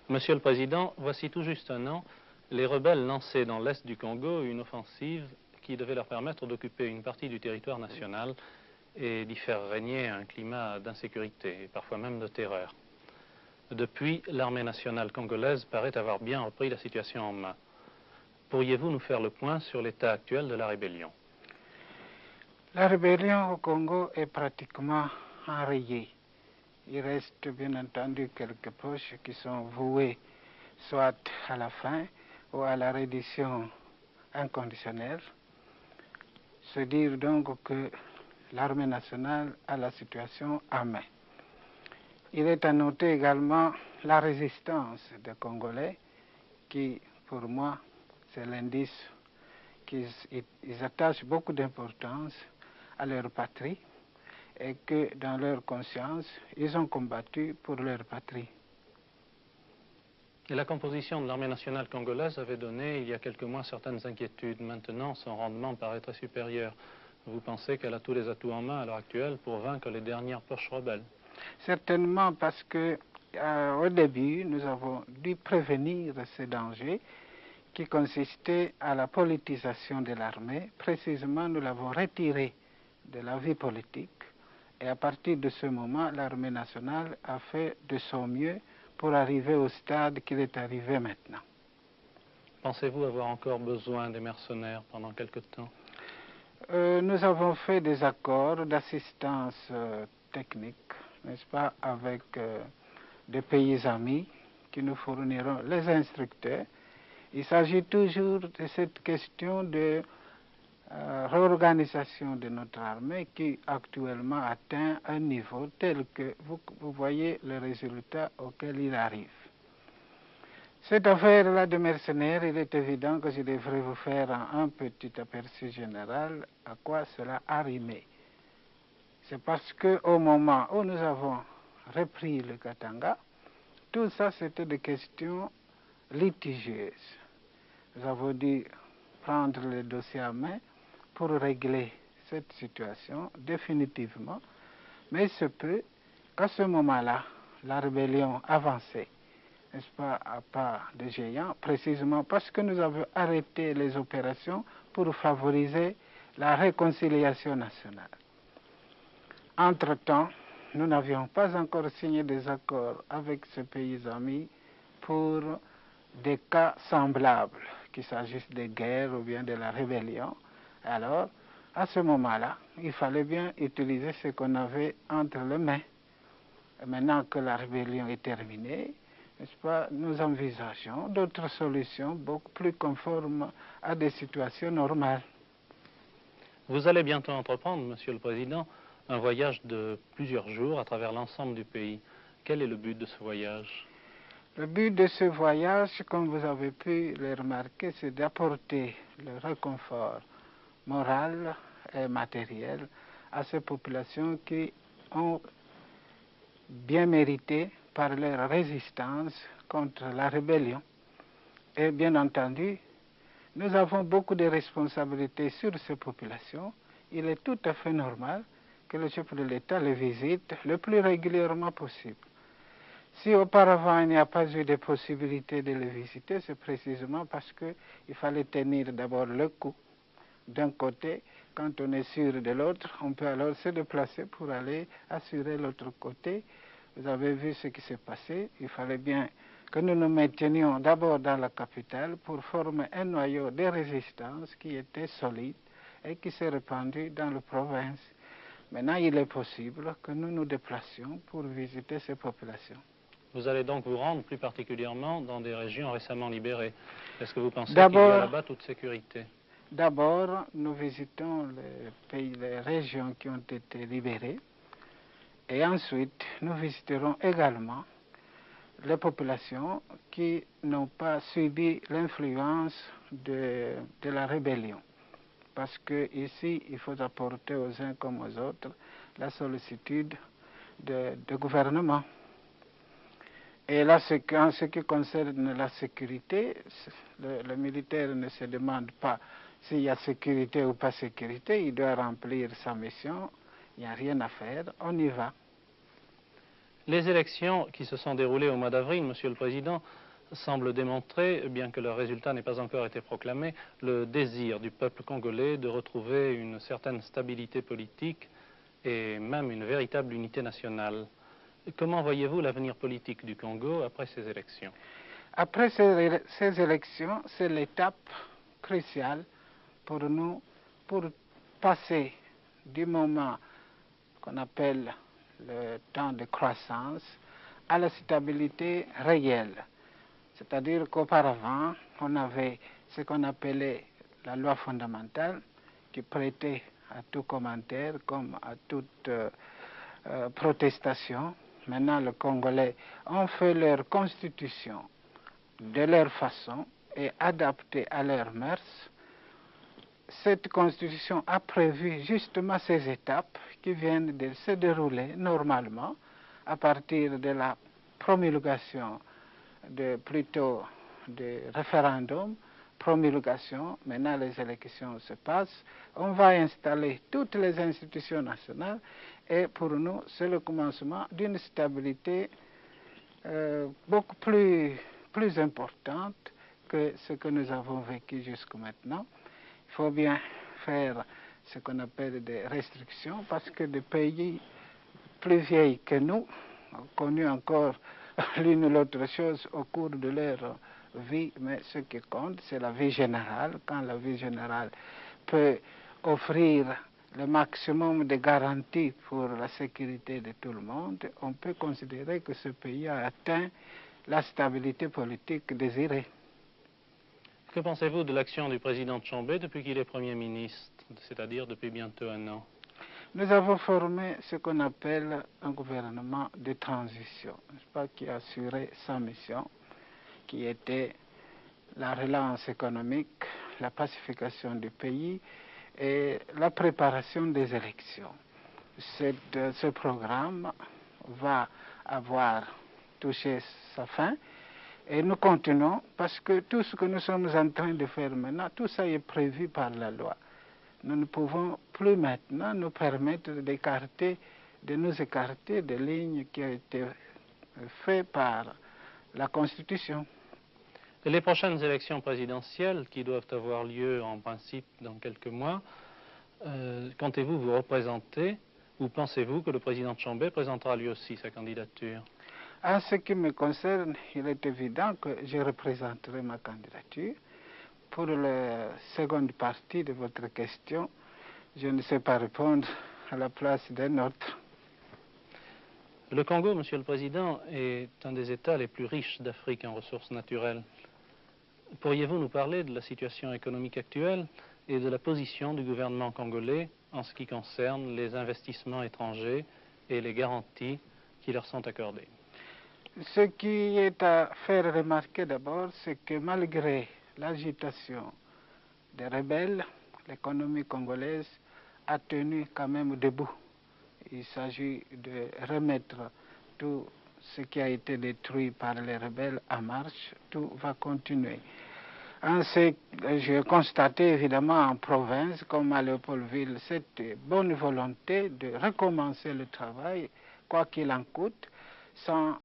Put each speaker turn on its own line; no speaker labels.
Monsieur le Président, voici tout juste un an, les rebelles lançaient dans l'est du Congo une offensive qui devait leur permettre d'occuper une partie du territoire national et d'y faire régner un climat d'insécurité et parfois même de terreur. Depuis, l'armée nationale congolaise paraît avoir bien repris la situation en main. Pourriez-vous nous faire le point sur l'état actuel de la rébellion?
La rébellion au Congo est pratiquement enrayée. Il reste bien entendu quelques poches qui sont vouées soit à la fin ou à la reddition inconditionnelle. Se dire donc que l'armée nationale a la situation en main. Il est à noter également la résistance des Congolais qui, pour moi, c'est l'indice qu'ils attachent beaucoup d'importance à leur patrie et que dans leur conscience, ils ont combattu pour leur patrie.
Et la composition de l'armée nationale congolaise avait donné, il y a quelques mois, certaines inquiétudes. Maintenant, son rendement paraît très supérieur. Vous pensez qu'elle a tous les atouts en main à l'heure actuelle pour vaincre les dernières poches rebelles?
Certainement parce que au début, nous avons dû prévenir ces dangers qui consistaient à la politisation de l'armée. Précisément, nous l'avons retirée de la vie politique. Et à partir de ce moment, l'armée nationale a fait de son mieux pour arriver au stade qu'il est arrivé maintenant.
Pensez-vous avoir encore besoin des mercenaires pendant quelque temps?
Nous avons fait des accords d'assistance technique, n'est-ce pas, avec des pays amis qui nous fourniront les instructeurs. Il s'agit toujours de cette question de réorganisation de notre armée qui actuellement atteint un niveau tel que vous voyez le résultat auquel il arrive. Cette affaire-là de mercenaires, il est évident que je devrais vous faire un petit aperçu général à quoi cela a rimé. C'est parce qu'au moment où nous avons repris le Katanga, tout ça c'était des questions litigieuses. Nous avons dû prendre le dossier à main pour régler cette situation définitivement, mais il se peut qu'à ce moment-là, la rébellion avançait, n'est-ce pas, à pas de géant, précisément parce que nous avons arrêté les opérations pour favoriser la réconciliation nationale. Entre-temps, nous n'avions pas encore signé des accords avec ce pays ami pour des cas semblables, qu'il s'agisse de guerre ou bien de la rébellion. Alors, à ce moment-là, il fallait bien utiliser ce qu'on avait entre les mains. Et maintenant que la rébellion est terminée, n'est-ce pas, nous envisageons d'autres solutions beaucoup plus conformes à des situations normales.
Vous allez bientôt entreprendre, Monsieur le Président, un voyage de plusieurs jours à travers l'ensemble du pays. Quel est le but de ce voyage?
Le but de ce voyage, comme vous avez pu le remarquer, c'est d'apporter le réconfort moral et matériel à ces populations qui ont bien mérité par leur résistance contre la rébellion. Et bien entendu, nous avons beaucoup de responsabilités sur ces populations. Il est tout à fait normal que le chef de l'État les visite le plus régulièrement possible. Si auparavant il n'y a pas eu de possibilité de les visiter, c'est précisément parce qu'il fallait tenir d'abord le coup. D'un côté, quand on est sûr de l'autre, on peut alors se déplacer pour aller assurer l'autre côté. Vous avez vu ce qui s'est passé. Il fallait bien que nous nous maintenions d'abord dans la capitale pour former un noyau de résistance qui était solide et qui s'est répandu dans la province. Maintenant, il est possible que nous nous déplacions pour visiter ces populations.
Vous allez donc vous rendre plus particulièrement dans des régions récemment libérées. Est-ce que vous pensez qu'il y a là-bas toute sécurité?
D'abord, nous visitons les régions qui ont été libérées et ensuite, nous visiterons également les populations qui n'ont pas subi l'influence de la rébellion. Parce qu'ici, il faut apporter aux uns comme aux autres la sollicitude du gouvernement. Et là, en ce qui concerne la sécurité, le militaire ne se demande pas s'il y a sécurité ou pas sécurité, il doit remplir sa mission, il n'y a rien à faire, on y va.
Les élections qui se sont déroulées au mois d'avril, Monsieur le Président, semblent démontrer, bien que leur résultat n'ait pas encore été proclamé, le désir du peuple congolais de retrouver une certaine stabilité politique et même une véritable unité nationale. Comment voyez-vous l'avenir politique du Congo après ces élections?
Après ces élections, c'est l'étape cruciale pour nous, pour passer du moment qu'on appelle le temps de croissance à la stabilité réelle. C'est-à-dire qu'auparavant, on avait ce qu'on appelait la loi fondamentale qui prêtait à tout commentaire comme à toute protestation. Maintenant, les Congolais ont fait leur constitution de leur façon et adaptée à leurs mœurs. Cette constitution a prévu justement ces étapes qui viennent de se dérouler normalement à partir de la promulgation plutôt de référendum, promulgation, maintenant les élections se passent, on va installer toutes les institutions nationales et pour nous c'est le commencement d'une stabilité beaucoup plus importante que ce que nous avons vécu jusqu'à maintenant. Il faut bien faire ce qu'on appelle des restrictions parce que des pays plus vieilles que nous ont connu encore l'une ou l'autre chose au cours de leur vie, mais ce qui compte, c'est la vie générale. Quand la vie générale peut offrir le maximum de garanties pour la sécurité de tout le monde, on peut considérer que ce pays a atteint la stabilité politique désirée.
Que pensez-vous de l'action du président Tshombe depuis qu'il est Premier ministre, c'est-à-dire depuis bientôt un an?
Nous avons formé ce qu'on appelle un gouvernement de transition, qui a assuré sa mission, qui était la relance économique, la pacification du pays et la préparation des élections. Ce programme va avoir touché sa fin et nous continuons parce que tout ce que nous sommes en train de faire maintenant, tout ça est prévu par la loi. Nous ne pouvons plus maintenant nous permettre de nous écarter des lignes qui ont été faites par la Constitution.
Les prochaines élections présidentielles, qui doivent avoir lieu en principe dans quelques mois, comptez-vous vous représenter ou pensez-vous que le président Tshombe présentera lui aussi sa candidature?
En ce qui me concerne, il est évident que je représenterai ma candidature. Pour la seconde partie de votre question, je ne sais pas répondre à la place d'un autre.
Le Congo, Monsieur le Président, est un des États les plus riches d'Afrique en ressources naturelles. Pourriez-vous nous parler de la situation économique actuelle et de la position du gouvernement congolais en ce qui concerne les investissements étrangers et les garanties qui leur sont accordées?
Ce qui est à faire remarquer d'abord, c'est que malgré l'agitation des rebelles, l'économie congolaise a tenu quand même debout. Il s'agit de remettre tout ce qui a été détruit par les rebelles en marche. Tout va continuer. J'ai constaté évidemment en province, comme à Léopoldville, cette bonne volonté de recommencer le travail, quoi qu'il en coûte, sans